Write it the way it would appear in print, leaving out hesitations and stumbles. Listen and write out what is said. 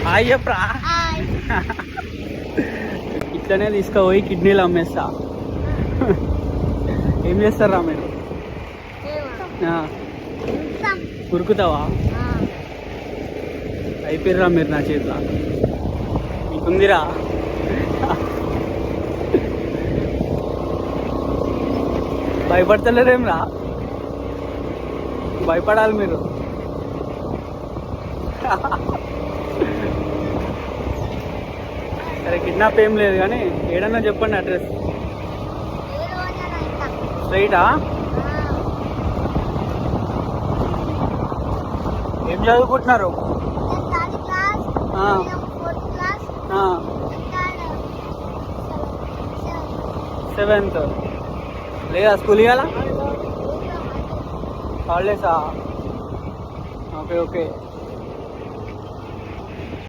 Hi చెప్పరా. ఇట్లనే తీసుకుపోయి కిడ్నీలు అమ్మేస్తా. ఏం చేస్తారా మీరు? ఉరుకుతావా? అయిపోయిర్రా మీరు నా చేతిలో. మీకుందిరా. భయపడతలేరేమ్రా? భయపడాలి మీరు. సరే కిడ్నాప్ ఏం లేదు కానీ ఏడన్నా చెప్పండి అడ్రస్. స్ట్రైటా? ఏం చదువుకుంటున్నారు? 7th. లేదా స్కూల్ ఇవ్వాలా? హాలిడేసా? Okay okay.